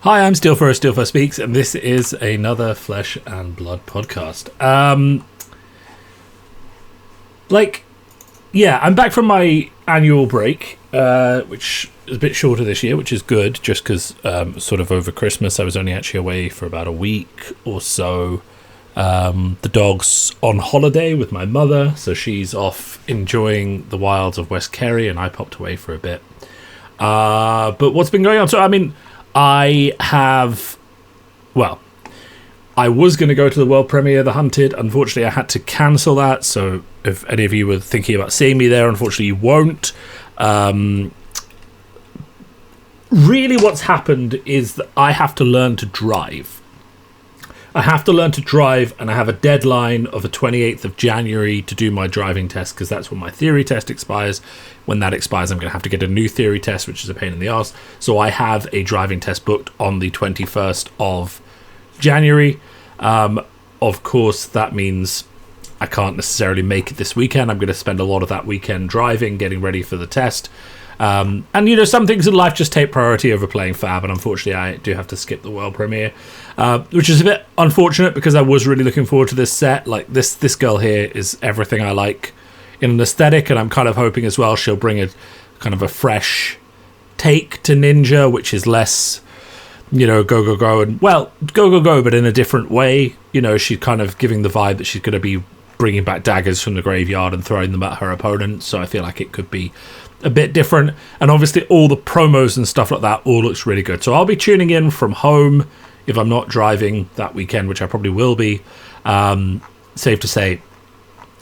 Hi, I'm Steelfur Speaks, and this is another Flesh and Blood podcast. I'm back from my annual break, which is a bit shorter this year, which is good, just because sort of over Christmas I was only actually away for about a week or so. The dog's on holiday with my mother, so she's off enjoying the wilds of West Kerry, and I popped away for a bit. But what's been going on? So, I was going to go to the world premiere of The Hunted. Unfortunately, I had to cancel that. So if any of you were thinking about seeing me there, unfortunately you won't. Really what's happened is that I have to learn to drive. And I have a deadline of the 28th of January to do my driving test, because that's when my theory test expires. When that expires, I'm going to have to get a new theory test, which is a pain in the arse. So I have a driving test booked on the 21st of January. Of course, that means I can't necessarily make it this weekend. I'm going to spend a lot of that weekend driving, getting ready for the test. And some things in life just take priority over playing Fab, and unfortunately I do have to skip the world premiere, which is a bit unfortunate because I was really looking forward to this set. Like, this girl here is everything I like in an aesthetic, and I'm kind of hoping as well she'll bring a kind of a fresh take to Ninja, which is less, go, but in a different way. She's kind of giving the vibe that she's going to be bringing back daggers from the graveyard and throwing them at her opponent, so I feel like it could be a bit different. And obviously all the promos and stuff like that all looks really good. So I'll be tuning in from home if I'm not driving that weekend, which I probably will be. Safe to say,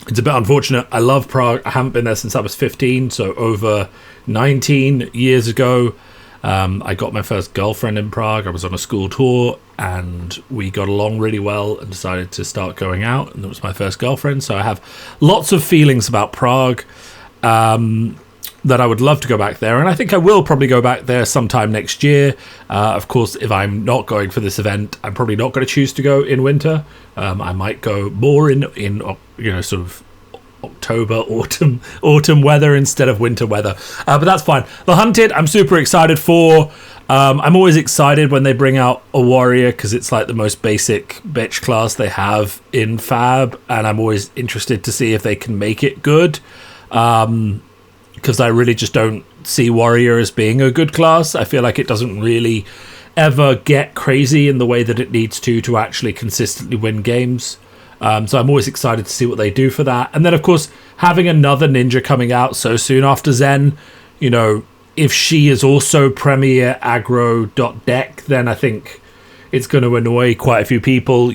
it's a bit unfortunate. I love Prague. I haven't been there since I was 15, so over 19 years ago. I got my first girlfriend in Prague. I was on a school tour and we got along really well and decided to start going out, and that was my first girlfriend. So I have lots of feelings about Prague, that I would love to go back there, and I think I will probably go back there sometime next year. Of course, if I'm not going for this event, I'm probably not going to choose to go in winter. I might go more in sort of October, autumn weather instead of winter weather, but that's fine. The Hunted, I'm super excited for. I'm always excited when they bring out a warrior, because it's like the most basic bitch class they have in Fab, and I'm always interested to see if they can make it good. Because I really just don't see Warrior as being a good class. I feel like it doesn't really ever get crazy in the way that it needs to actually consistently win games. So I'm always excited to see what they do for that. And then, of course, having another ninja coming out so soon after Zen, if she is also Premier Aggro.deck, then I think it's going to annoy quite a few people,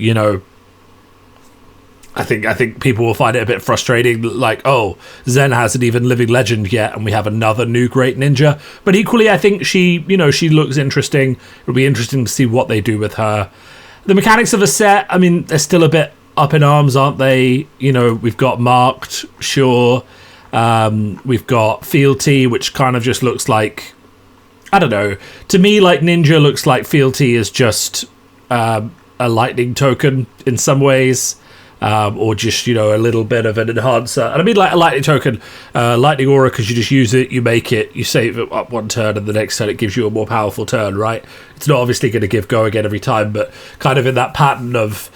I think people will find it a bit frustrating, like, oh, Zen hasn't even Living Legend yet, and we have another new great ninja. But equally, I think she looks interesting. It'll be interesting to see what they do with her. The mechanics of the set, they're still a bit up in arms, aren't they? We've got Marked, sure. We've got Fealty, which kind of just looks like, I don't know. To me, like, Ninja looks like Fealty is just a lightning token in some ways. Or just, a little bit of an enhancer. And like a lightning token, lightning aura, because you just use it, you make it, you save it up one turn, and the next turn it gives you a more powerful turn, right? It's not obviously going to give go again every time, but kind of in that pattern of,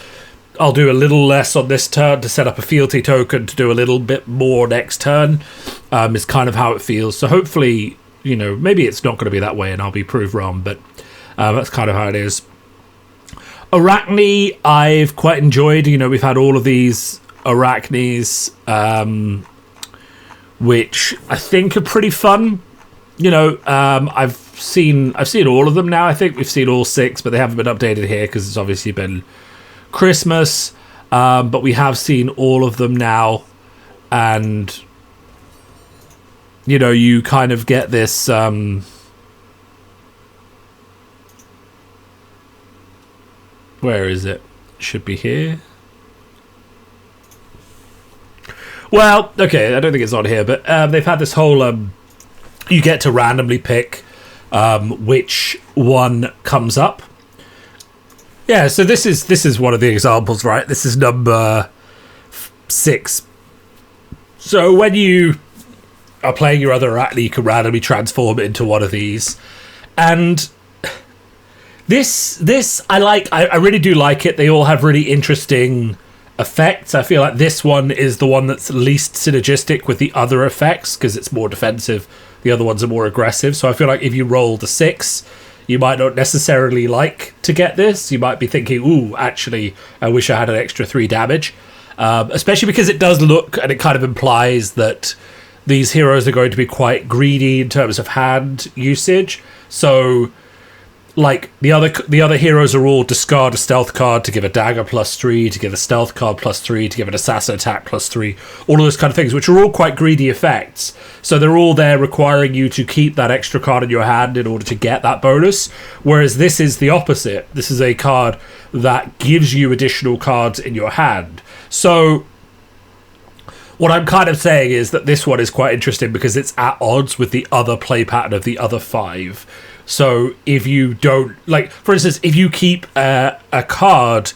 I'll do a little less on this turn to set up a fealty token to do a little bit more next turn, is kind of how it feels. So hopefully, maybe it's not going to be that way and I'll be proved wrong, but that's kind of how it is. Arachne, I've quite enjoyed. We've had all of these Arachnes, which I think are pretty fun. I've seen all of them now. I think we've seen all 6, but they haven't been updated here because it's obviously been Christmas. But we have seen all of them now, and you kind of get this. Where is it? Should be here. Well, okay, I don't think it's on here, but they've had this whole... you get to randomly pick which one comes up. Yeah, so this is one of the examples, right? This is number 6. So when you are playing your other Arachne, you can randomly transform it into one of these. And This I like. I really do like it. They all have really interesting effects. I feel like this one is the one that's least synergistic with the other effects because it's more defensive. The other ones are more aggressive. So I feel like if you rolled a 6, you might not necessarily like to get this. You might be thinking, ooh, actually, I wish I had an extra 3 damage. Especially because it does look, and it kind of implies that these heroes are going to be quite greedy in terms of hand usage. So, like, the other heroes are all discard a stealth card to give a dagger +3, to give a stealth card +3, to give an assassin attack +3, all of those kind of things, which are all quite greedy effects. So they're all there requiring you to keep that extra card in your hand in order to get that bonus. Whereas this is the opposite. This is a card that gives you additional cards in your hand. So what I'm kind of saying is that this one is quite interesting because it's at odds with the other play pattern of the other 5. So if you don't, like, for instance, if you keep a card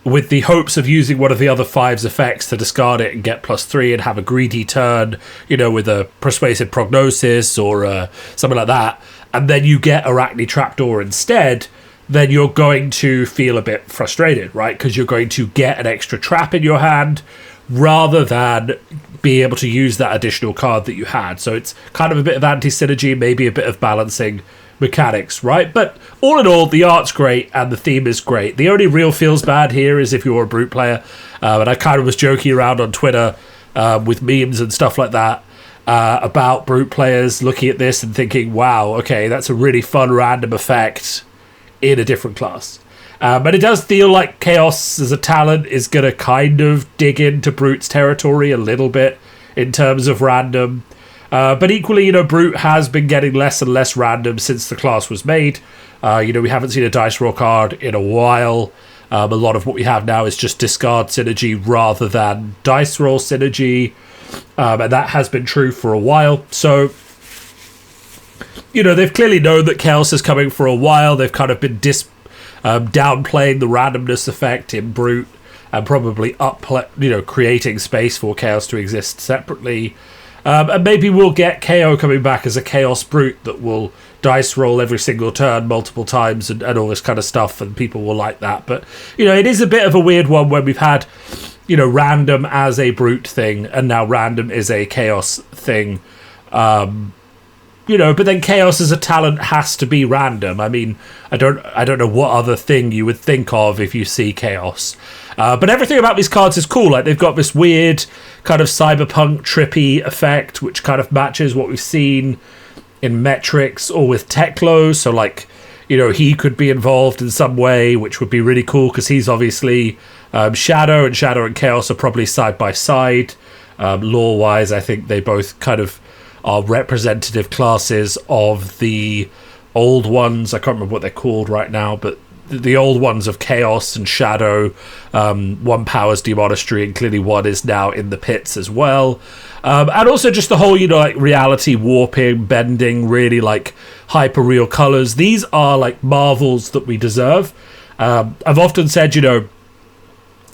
with the hopes of using one of the other 5's effects to discard it and get +3 and have a greedy turn, you know, with a persuasive prognosis or something like that, and then you get Arachne Trapdoor instead, then you're going to feel a bit frustrated, right? Because you're going to get an extra trap in your hand rather than be able to use that additional card that you had. So it's kind of a bit of anti-synergy, maybe a bit of balancing mechanics, right? But all in all, the art's great and the theme is great. The only real feels bad here is if you're a brute player. And I kind of was joking around on Twitter with memes and stuff like that about brute players looking at this and thinking, wow, okay, that's a really fun random effect in a different class. But it does feel like Chaos as a talent is going to kind of dig into Brute's territory a little bit in terms of random. But equally, you know, Brute has been getting less and less random since the class was made. You know, we haven't seen a dice roll card in a while. A lot of what we have now is just discard synergy rather than dice roll synergy. And that has been true for a while. So, you know, they've clearly known that Chaos is coming for a while. They've kind of been downplaying the randomness effect in Brute and probably creating space for Chaos to exist separately. And maybe we'll get KO coming back as a Chaos Brute that will dice roll every single turn multiple times and all this kind of stuff, and people will like that. But, you know, it is a bit of a weird one when we've had, you know, random as a Brute thing and now random is a Chaos thing. You know, but then Chaos as a talent has to be random. I mean, I don't know what other thing you would think of if you see Chaos. But everything about these cards is cool. Like, they've got this weird kind of cyberpunk trippy effect, which kind of matches what we've seen in Metrics or with Teklo. So, like, you know, he could be involved in some way, which would be really cool because he's obviously Shadow, and Shadow and Chaos are probably side by side. Lore-wise, I think they both kind of are representative classes of the old ones. I can't remember what they're called right now, but the old ones of Chaos and Shadow. One powers Demonastery, and clearly one is now in the pits as well. And also just the whole, you know, like reality warping, bending, really like hyper-real colors. These are like marvels that we deserve. I've often said, you know,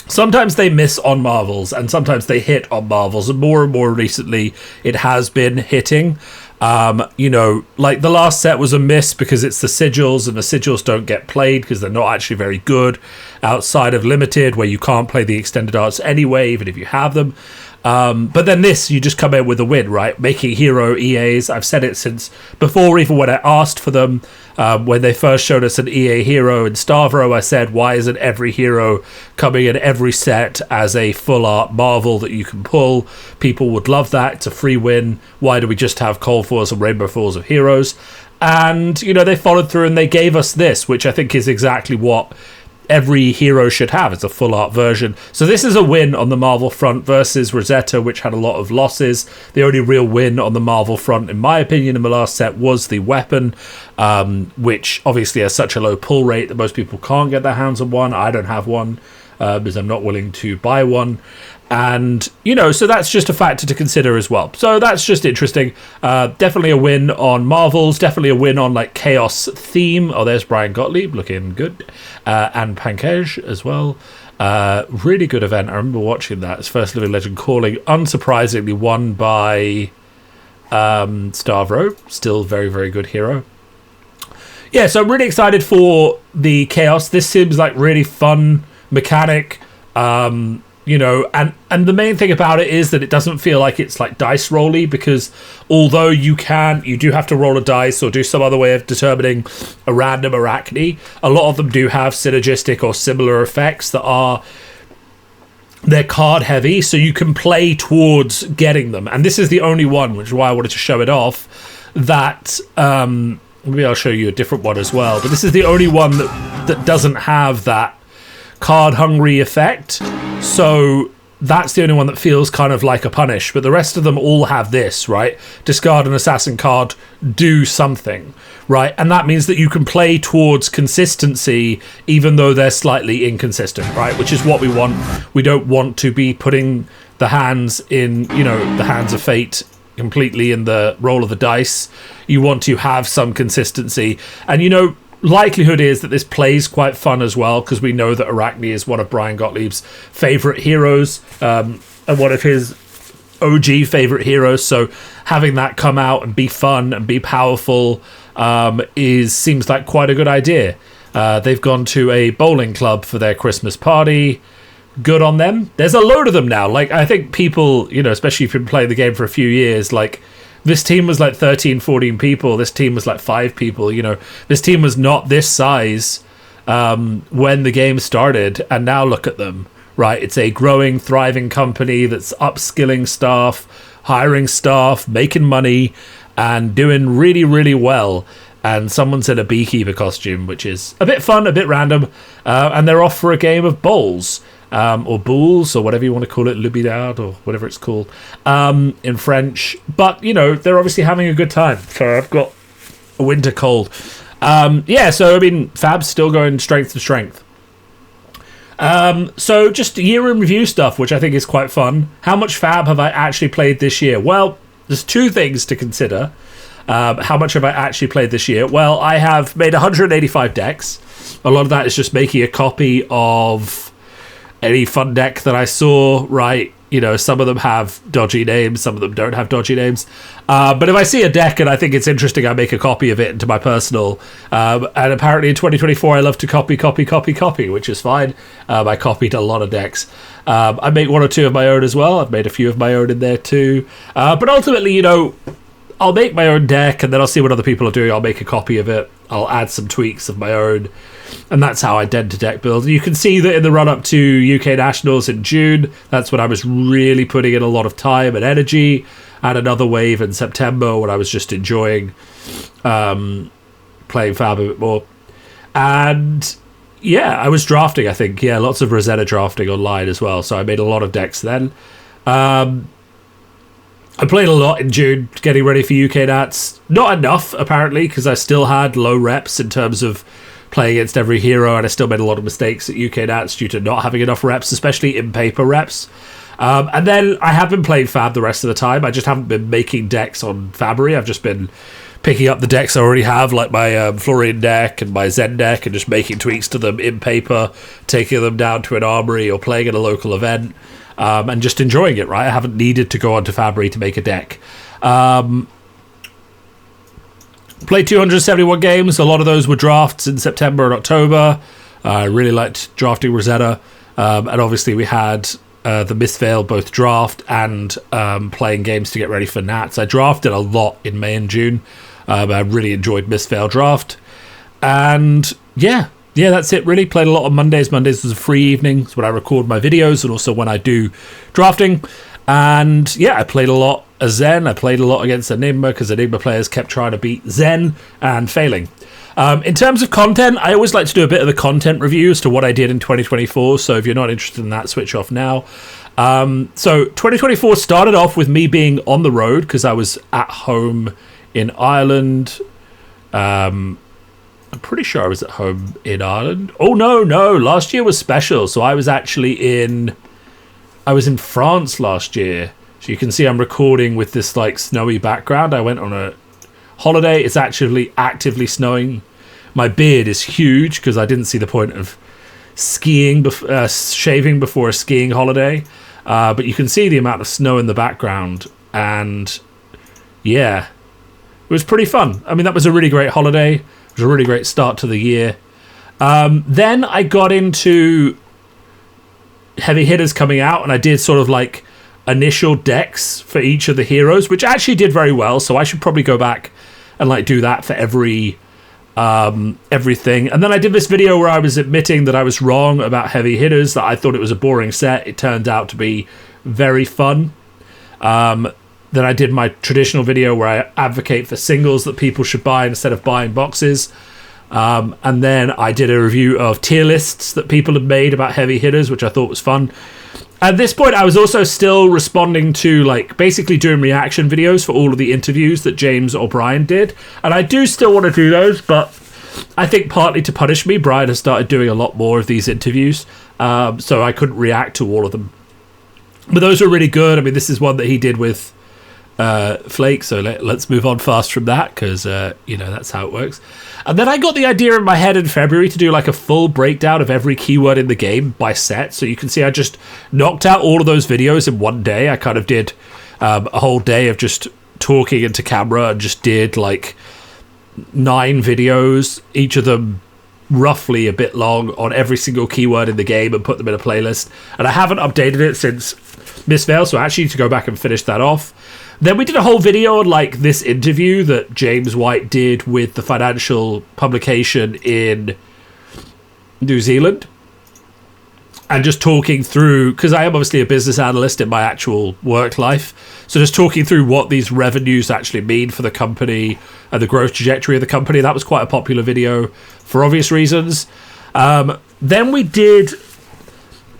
sometimes they miss on marvels and sometimes they hit on marvels, and more recently it has been hitting. You know, like the last set was a miss because it's the sigils, and the sigils don't get played because they're not actually very good outside of Limited, where you can't play the extended arts anyway, even if you have them. But then this, you just come in with a win, right? Making hero EAs. I've said it since before, even when I asked for them. When they first showed us an EA hero in Stavro, I said, why isn't every hero coming in every set as a full art marvel that you can pull? People would love that. It's a free win. Why do we just have Cold Foils and Rainbow Foils of heroes? And, you know, they followed through and they gave us this, which I think is exactly what every hero should have. It's a full art version. So this is a win on the Marvel front versus Rosetta, which had a lot of losses. The only real win on the Marvel front, in my opinion, in the last set was the weapon, which obviously has such a low pull rate that most people can't get their hands on one. I don't have one because I'm not willing to buy one. And, you know, so that's just a factor to consider as well. So that's just interesting. Definitely a win on Marvels. Definitely a win on, like, Chaos theme. Oh, there's Brian Gottlieb looking good. And Pankaj as well. Really good event. I remember watching that. It's First Living Legend Calling. Unsurprisingly won by Stavro. Still very, very good hero. Yeah, so I'm really excited for the chaos. This seems like really fun mechanic. And the main thing about it is that it doesn't feel like it's like dice rolly, because although you do have to roll a dice or do some other way of determining a random arachne, a lot of them do have synergistic or similar effects they're card heavy, so you can play towards getting them. And this is the only one, which is why I wanted to show it off, that maybe I'll show you a different one as well, but this is the only one that doesn't have that card hungry effect. So that's the only one that feels kind of like a punish, but the rest of them all have this, right? Discard an assassin card, do something, right? And that means that you can play towards consistency even though they're slightly inconsistent, right? Which is what we want. We don't want to be putting the hands in, the hands of fate completely in the roll of the dice. You want to have some consistency. And likelihood is that this plays quite fun as well, because we know that Arachne is one of Brian Gottlieb's favorite heroes, and one of his OG favorite heroes. So having that come out and be fun and be powerful seems like quite a good idea. They've gone to a bowling club for their Christmas party. Good on them. There's a load of them now. Like, I think people, especially if you've been playing the game for a few years, like, this team was like 13, 14 people. This team was like 5 people. This team was not this size when the game started. And now look at them, right? It's a growing, thriving company that's upskilling staff, hiring staff, making money, and doing really, really well. And someone's in a beekeeper costume, which is a bit fun, a bit random. And they're off for a game of bowls. Or boules, or whatever you want to call it, le billard, or whatever it's called, in French. But, they're obviously having a good time. So I've got a winter cold. Fab's still going strength to strength. So just year in review stuff, which I think is quite fun. How much Fab have I actually played this year? Well, there's 2 things to consider. How much have I actually played this year? Well, I have made 185 decks. A lot of that is just making a copy of any fun deck that I saw, right? Some of them have dodgy names, some of them don't have dodgy names. But if I see a deck and I think it's interesting, I make a copy of it into my personal. And apparently in 2024, I love to copy, which is fine. I copied a lot of decks. I make 1 or 2 of my own as well. I've made a few of my own in there too. But ultimately, I'll make my own deck and then I'll see what other people are doing. I'll make a copy of it. I'll add some tweaks of my own. And that's how I tend to deck build. You can see that in the run-up to UK Nationals in June, that's when I was really putting in a lot of time and energy. And another wave in September when I was just enjoying playing Fab a bit more. And yeah, I was drafting, I think. Yeah, lots of Rosetta drafting online as well. So I made a lot of decks then. I played a lot in June, getting ready for UK Nats. Not enough, apparently, because I still had low reps in terms of playing against every hero, and I still made a lot of mistakes at UK Nats due to not having enough reps, especially in paper reps. And then I have been playing Fab the rest of the time. I just haven't been making decks on Fabry. I've just been picking up the decks I already have, like my Florian deck and my Zen deck, and just making tweaks to them in paper, taking them down to an armory or playing at a local event, and just enjoying it, right? I haven't needed to go onto Fabry to make a deck. Played 271 games. A lot of those were drafts in September and October. I really liked drafting Rosetta. And obviously we had the Mistveil both draft and playing games to get ready for Nats. I drafted a lot in May and June. I really enjoyed Mistveil draft. And yeah, that's it really. Played a lot on Mondays. Mondays was a free evening. It's when I record my videos and also when I do drafting. And yeah, I played a lot as Zen. I played a lot against Enigma because Enigma players kept trying to beat Zen and failing. In terms of content, I always like to do a bit of the content review as to what I did in 2024. So if you're not interested in that, switch off now. So 2024 started off with me being on the road because I was at home in Ireland. I'm pretty sure I was at home in Ireland. Oh, no. Last year was special. So I was in France last year. So you can see I'm recording with this like snowy background. I went on a holiday. It's actually actively snowing. My beard is huge because I didn't see the point of shaving before a skiing holiday. But you can see the amount of snow in the background. And yeah, it was pretty fun. I mean, that was a really great holiday. was a really great start to the year. Then I got into heavy hitters coming out, and I did sort of like initial decks for each of the heroes, which actually did very well. So I should probably go back and like do that for everything. And then I did this video where I was admitting that I was wrong about heavy hitters, that I thought it was a boring set. It turned out to be very fun. Then I did my traditional video where I advocate for singles that people should buy instead of buying boxes. And then I did a review of tier lists that people had made about heavy hitters, which I thought was fun. At this point, I was also still responding to, like, basically doing reaction videos for all of the interviews that James or Brian did. And I do still want to do those, but I think partly to punish me, Brian has started doing a lot more of these interviews. So I couldn't react to all of them. But those were really good. I mean, this is one that he did with Flake, so let's move on fast from that, because that's how it works. And then I got the idea in my head in February to do like a full breakdown of every keyword in the game by set. So you can see I just knocked out all of those videos in one day. I kind of did a whole day of just talking into camera and just did like 9 videos, each of them roughly a bit long, on every single keyword in the game, and put them in a playlist. And I haven't updated it since Miss Vale, so I actually need to go back and finish that off. Then we did a whole video on like this interview that James White did with the financial publication in New Zealand, and just talking through, because I am obviously a business analyst in my actual work life, so just talking through what these revenues actually mean for the company and the growth trajectory of the company. That was quite a popular video for obvious reasons. Then we did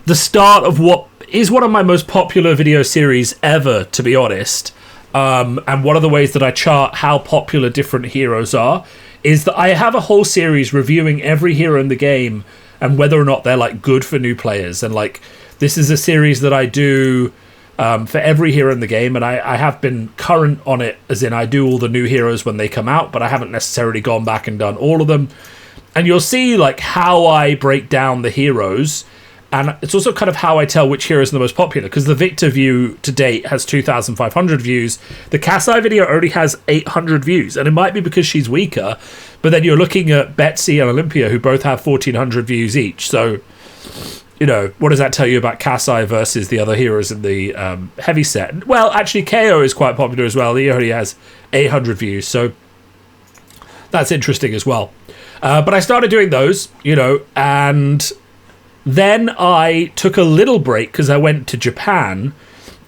the start of what is one of my most popular video series ever, to be honest. And one of the ways that I chart how popular different heroes are is that I have a whole series reviewing every hero in the game and whether or not they're like good for new players. And like, this is a series that I do for every hero in the game, and I have been current on it, as in I do all the new heroes when they come out, but I haven't necessarily gone back and done all of them. And you'll see like how I break down the heroes. And it's also kind of how I tell which hero is the most popular, because the Victor view to date has 2,500 views. The Kasai video only has 800 views, and it might be because she's weaker, but then you're looking at Betsy and Olympia, who both have 1,400 views each. So, what does that tell you about Kasai versus the other heroes in the heavy set? Well, actually, KO is quite popular as well. He only has 800 views, so that's interesting as well. But I started doing those, and then I took a little break because I went to Japan.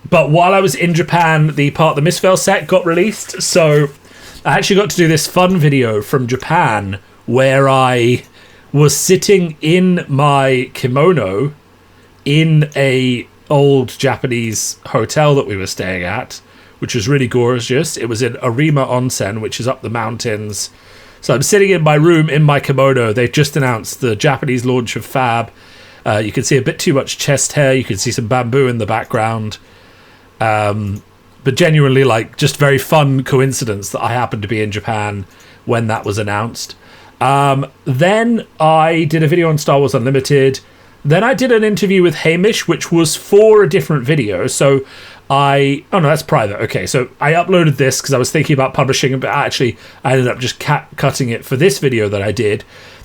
But while I was in Japan, the part of the Misfell set got released. So I actually got to do this fun video from Japan where I was sitting in my kimono in a old Japanese hotel that we were staying at, which was really gorgeous. It was in Arima Onsen, which is up the mountains. So I'm sitting in my room in my kimono. They've just announced the Japanese launch of Fab. You can see a bit too much chest hair. You can see some bamboo in the background. But genuinely, like, just very fun coincidence that I happened to be in Japan when that was announced. Then I did a video on Star Wars Unlimited. Then I did an interview with Hamish, which was for a different video. So oh no, that's private. Okay, so I uploaded this because I was thinking about publishing it, but actually I ended up just cutting it for this video that I did,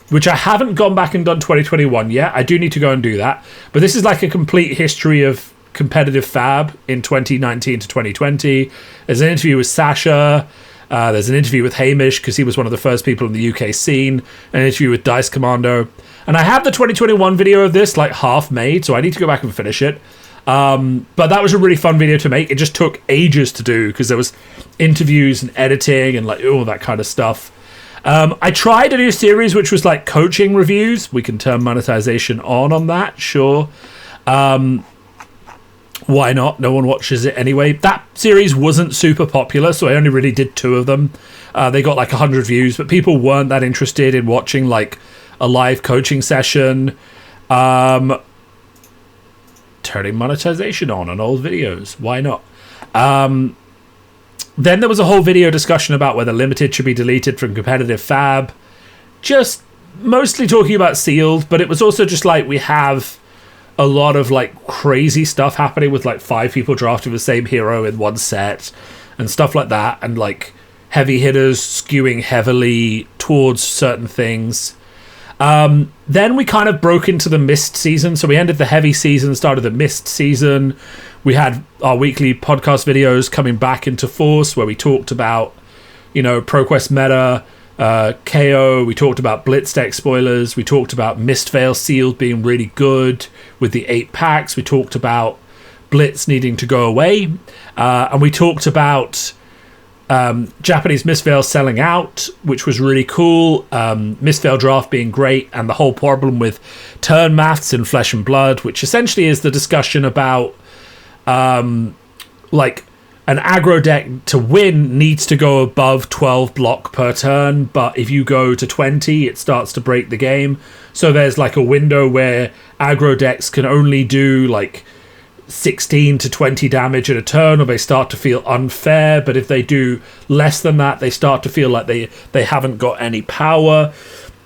which I haven't gone back and done 2021 yet. I do need to go and do that. But this is like a complete history of competitive Fab in 2019 to 2020. There's an interview with Sasha. There's an interview with Hamish because he was one of the first people in the UK scene. An interview with Dice Commando. And I have the 2021 video of this like half made, so I need to go back and finish it. But that was a really fun video to make. It just took ages to do because there was interviews and editing and like all that kind of stuff. I tried a new series which was like coaching reviews. We can turn monetization on that, sure. Why not? No one watches it anyway. That series wasn't super popular, so I only really did 2 of them. They got like 100 views, but people weren't that interested in watching like a live coaching session. Turning monetization on old videos. Why not? Then there was a whole video discussion about whether Limited should be deleted from competitive Fab. Just mostly talking about Sealed, but it was also just like we have a lot of like crazy stuff happening with like 5 people drafting the same hero in one set and stuff like that, and like heavy hitters skewing heavily towards certain things. Then we kind of broke into the mist season. So we ended the heavy season, started the mist season. We had our weekly podcast videos coming back into force where we talked about, ProQuest meta, KO. We talked about Blitz deck spoilers. We talked about Mistveil sealed being really good with the 8 packs. We talked about Blitz needing to go away. And we talked about Japanese Mistveil selling out, which was really cool. Mistveil draft being great, and the whole problem with turn maths in Flesh and Blood, which essentially is the discussion about an aggro deck to win needs to go above 12 block per turn, but if you go to 20, it starts to break the game. So there's like a window where aggro decks can only do 16 to 20 damage at a turn, or they start to feel unfair. But if they do less than that, they start to feel like they haven't got any power.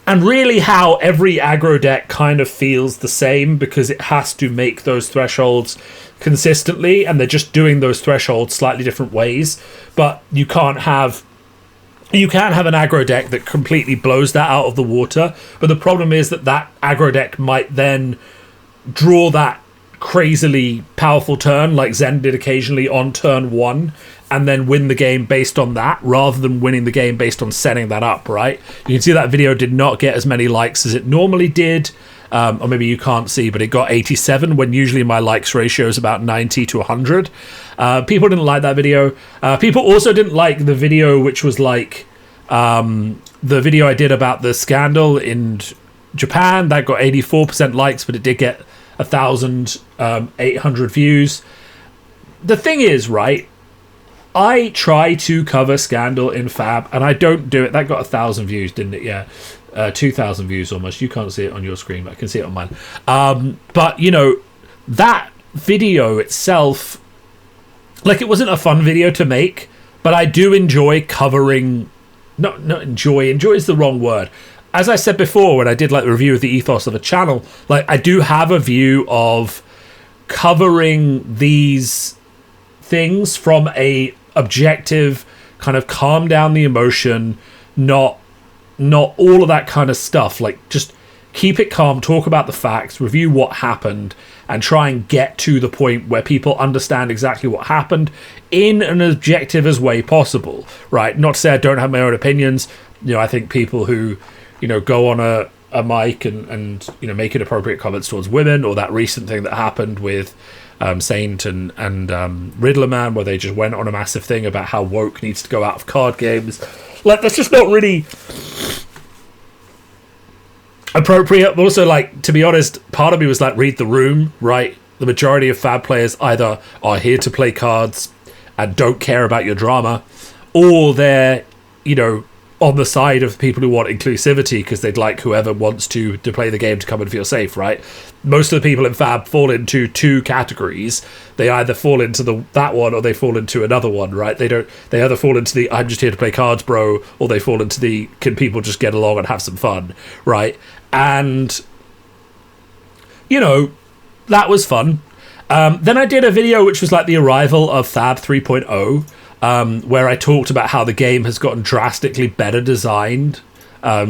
And really how every aggro deck kind of feels the same, because it has to make those thresholds consistently, and they're just doing those thresholds slightly different ways. But you can't have an aggro deck that completely blows that out of the water. But the problem is that aggro deck might then draw that crazily powerful turn like Zen did occasionally on turn 1, and then win the game based on that, rather than winning the game based on setting that up, right? You can see that video did not get as many likes as it normally did, or maybe you can't see, but it got 87 when usually my likes ratio is about 90 to 100. People didn't like that video. People also didn't like the video which was the video I did about the scandal in Japan. That got 84% likes, but it did get 1,800 views. The thing is, right, I try to cover Scandal in Fab, and I don't do it. That got 1,000 views, didn't it? Yeah, 2,000 views almost. You can't see it on your screen, but I can see it on mine. But that video itself, it wasn't a fun video to make, but I do enjoy covering. Not enjoy. Enjoy is the wrong word. As I said before, when I did the review of the ethos of the channel, I do have a view of covering these things from a objective kind of calm down the emotion, not all of that kind of stuff. Just keep it calm, talk about the facts, review what happened, and try and get to the point where people understand exactly what happened in an objective as way possible, right? Not to say I don't have my own opinions. I think people who go on a mic and make inappropriate comments towards women, or that recent thing that happened with Saint and Riddler Man, where they just went on a massive thing about how woke needs to go out of card games. That's just not really appropriate. But also, to be honest, part of me was read the room, right? The majority of Fab players either are here to play cards and don't care about your drama, or they're, on the side of people who want inclusivity because they'd like whoever wants to play the game to come and feel safe, right? Most of the people in Fab fall into two categories. They either fall into that one, or they fall into another one, right? They either fall into the I'm just here to play cards, bro, or they fall into the can people just get along and have some fun, right? And that was fun. Then I did a video which was the arrival of Fab 3.0. Where I talked about how the game has gotten drastically better designed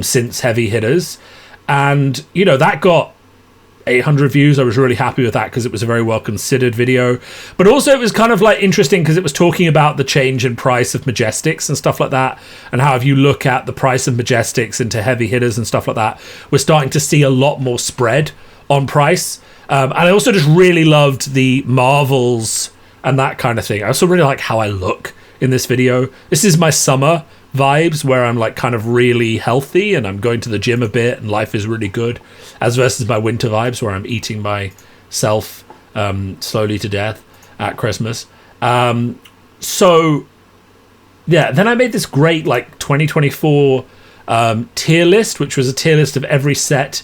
since Heavy Hitters. And, that got 800 views. I was really happy with that because it was a very well-considered video. But also it was kind of interesting because it was talking about the change in price of Majestics and stuff like that. And how if you look at the price of Majestics into Heavy Hitters and stuff like that, we're starting to see a lot more spread on price. And I also just really loved the Marvels and that kind of thing. I also really like how I look in this video. This is my summer vibes where I'm kind of really healthy and I'm going to the gym a bit and life is really good, as versus my winter vibes where I'm eating myself slowly to death at Christmas. So yeah, then I made this great 2024 tier list, which was a tier list of every set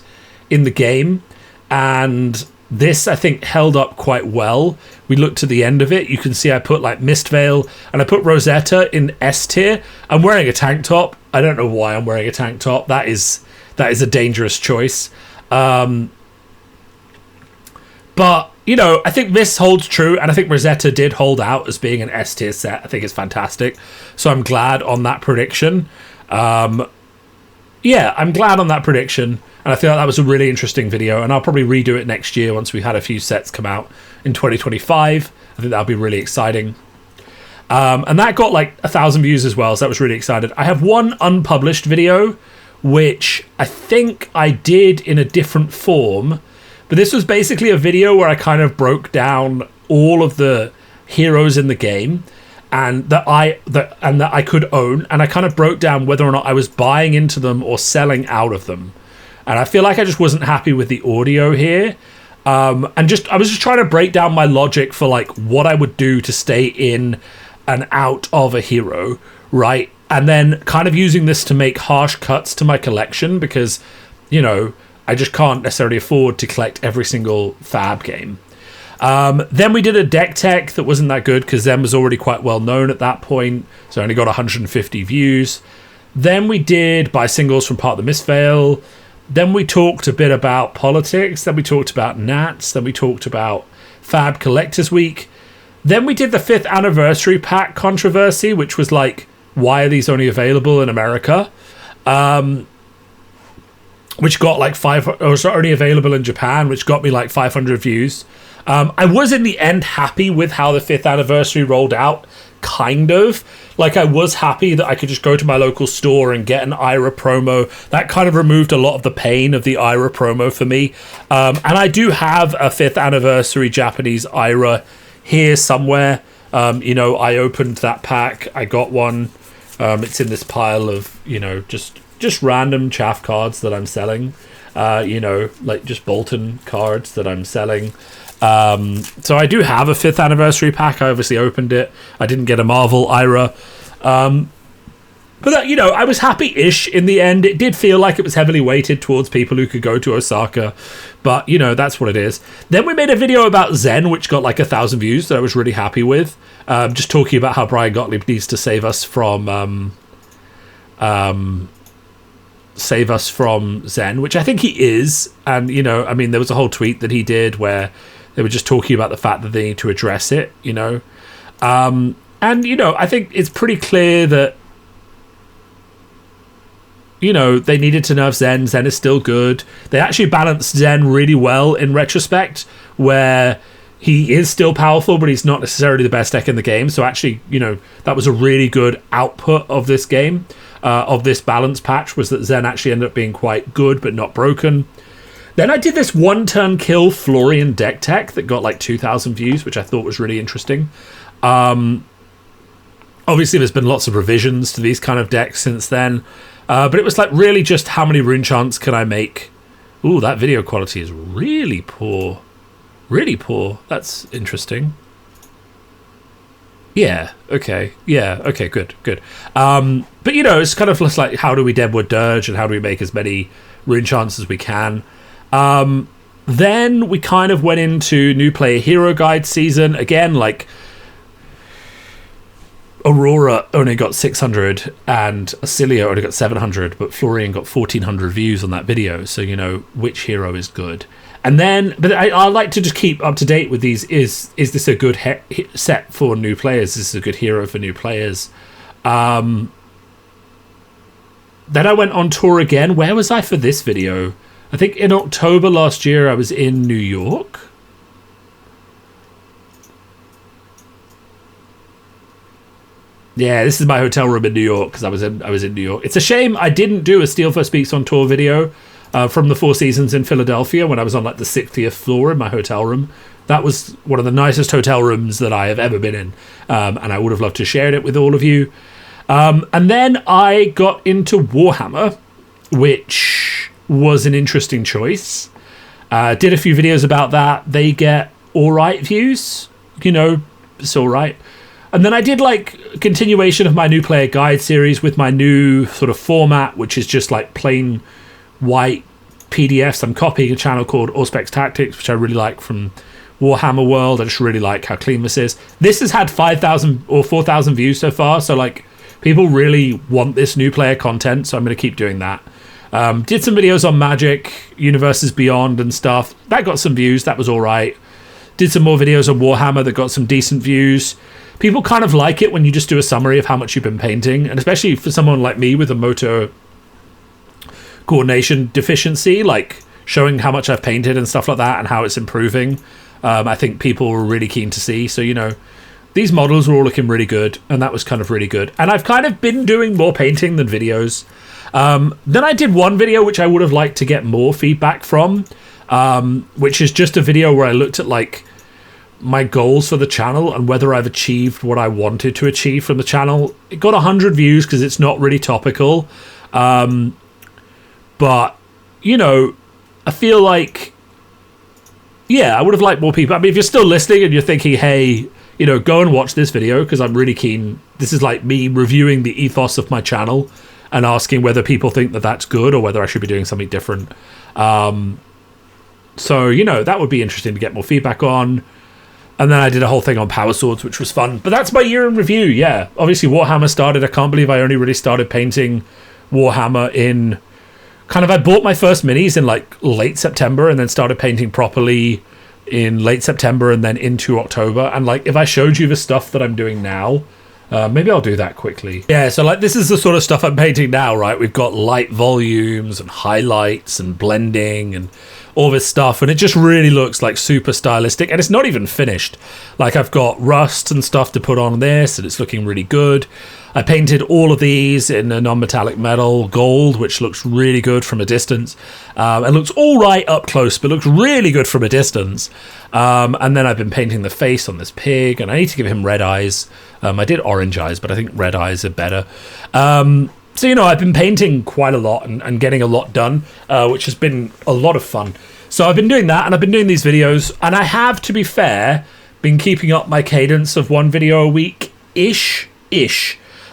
in the game, and this, I think, held up quite well. We looked to the end of it. You can see I put Mistveil and I put Rosetta in S tier. I'm wearing a tank top. I don't know why I'm wearing a tank top. That is a dangerous choice. But, I think this holds true, and I think Rosetta did hold out as being an S tier set. I think it's fantastic. So I'm glad on that prediction. yeah, I'm glad on that prediction, and I feel like that was a really interesting video, and I'll probably redo it next year once we've had a few sets come out in 2025. I think that'll be really exciting. And that got like 1,000 views as well, so that was really excited. I have one unpublished video, which I think I did in a different form, but this was basically a video where I kind of broke down all of the heroes in the game and that I could own, and I kind of broke down whether or not I was buying into them or selling out of them. And I feel like I just wasn't happy with the audio here. I was just trying to break down my logic for like what I would do to stay in and out of a hero, right? And then kind of using this to make harsh cuts to my collection because, you know, I just can't necessarily afford to collect every single Fab game. Then we did a deck tech that wasn't that good because Zen was already quite well known at that point, so I only got 150 views. Then we did buy singles from Part of the Mistveil. Then we talked a bit about politics. Then we talked about Nats. Then we talked about Fab Collectors Week. Then we did the 5th anniversary pack controversy, which was like, why are these only available in America? Which got like only available in Japan, which got me like 500 views. I was in the end happy with how the 5th anniversary rolled out, kind of. Like I was happy that I could just go to my local store and get an IRA promo. That kind of removed a lot of the pain of the IRA promo for me. And I do have a 5th anniversary Japanese IRA here somewhere. I opened that pack. I got one. It's in this pile of, just random chaff cards that I'm selling. Like just Bolton cards that I'm selling. So I do have a 5th anniversary pack. I obviously opened it. I didn't get a Marvel IRA. But I was happy-ish in the end. It did feel like it was heavily weighted towards people who could go to Osaka. But, that's what it is. Then we made a video about Zen, which got like 1,000 views that I was really happy with. Just talking about how Brian Gottlieb needs to save us from Zen, which I think he is. And, there was a whole tweet that he did where they were just talking about the fact that they need to address it, I think it's pretty clear that, they needed to nerf Zen. Zen is still good. They actually balanced Zen really well in retrospect, where he is still powerful, but he's not necessarily the best deck in the game. So actually, that was a really good output of this game, of this balance patch, was that Zen actually ended up being quite good, but not broken. Then I did this one-turn kill Florian deck tech that got like 2,000 views, which I thought was really interesting. Obviously, there's been lots of revisions to these kind of decks since then. But it was like really just how many rune chants can I make? Ooh, that video quality is really poor. Really poor. That's interesting. Yeah, okay. Yeah, okay, good. But it's kind of just like, how do we Deadwood Dirge and how do we make as many rune chants as we can? Then we kind of went into new player hero guide season. Again, like Aurora only got 600 and Acilia only got 700, but Florian got 1,400 views on that video. So, which hero is good? And then, but I like to just keep up to date with these. Is this a good set for new players? Is this a good hero for new players? Then I went on tour again. Where was I for this video? I think in October last year I was in New York. Yeah, this is my hotel room in New York because I was in New York. It's a shame I didn't do a Steelfur Speaks on tour video from the Four Seasons in Philadelphia when I was on like the 60th floor in my hotel room. That was one of the nicest hotel rooms that I have ever been in, and I would have loved to share it with all of you. And then I got into Warhammer, which was an interesting choice. Did a few videos about that. They get all right views, it's all right. And then I did like a continuation of my new player guide series with my new sort of format, which is just like plain white PDFs. I'm copying a channel called Auspex Tactics, which I really like from Warhammer World. I just really like how clean this is. This has had 5,000 or 4,000 views so far. So like people really want this new player content. So I'm going to keep doing that. Did some videos on Magic, Universes Beyond and stuff. That got some views. That was all right. Did some more videos on Warhammer that got some decent views. People kind of like it when you just do a summary of how much you've been painting, and especially for someone like me with a Moto coordination deficiency, like showing how much I've painted and stuff like that and how it's improving. I think people were really keen to see. So, you know, these models were all looking really good, and that was kind of really good. And I've kind of been doing more painting than videos. Then I did one video which I would have liked to get more feedback from, which is just a video where I looked at like my goals for the channel and whether I've achieved what I wanted to achieve from the channel. It got 100 views because it's not really topical. But, you know, I feel like, yeah, I would have liked more people. I mean, if you're still listening and you're thinking, hey, you know, go and watch this video because I'm really keen. This is like me reviewing the ethos of my channel and asking whether people think that that's good or whether I should be doing something different. So, you know, that would be interesting to get more feedback on. And then I did a whole thing on power swords, which was fun. But that's my year in review, yeah. Obviously, Warhammer started. I can't believe I only really started painting Warhammer in... I bought my first minis in, like, late September and then started painting properly in late September and then into October. And, like, if I showed you the stuff that I'm doing now... maybe I'll do that quickly. Yeah, so like this is the sort of stuff I'm painting now, right? We've got light volumes and highlights and blending and all this stuff, and it just really looks like super stylistic, and it's not even finished. Like I've got rust and stuff to put on this, and it's looking really good. I painted all of these in a non-metallic metal gold, which looks really good from a distance. It looks all right up close, but looks really good from a distance. And then I've been painting the face on this pig, and I need to give him red eyes. I did orange eyes, but I think red eyes are better. So, you know, I've been painting quite a lot and getting a lot done, which has been a lot of fun. So I've been doing that, and I've been doing these videos, and I have, to be fair, been keeping up my cadence of one video a week-ish.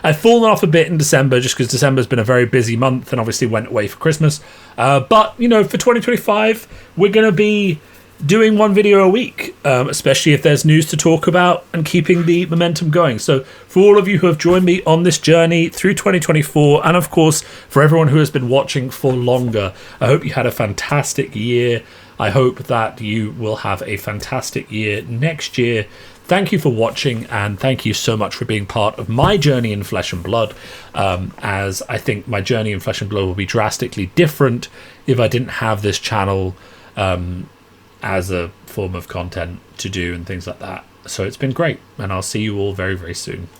I've fallen off a bit in December just because December's been a very busy month and obviously went away for Christmas. But, you know, for 2025, we're going to be doing one video a week, especially if there's news to talk about and keeping the momentum going. So for all of you who have joined me on this journey through 2024, and of course for everyone who has been watching for longer, I hope you had a fantastic year. I hope that you will have a fantastic year next year. Thank you for watching, and thank you so much for being part of my journey in Flesh and Blood, as I think my journey in Flesh and Blood will be drastically different if I didn't have this channel as a form of content to do and things like that. So it's been great, and I'll see you all very, very soon.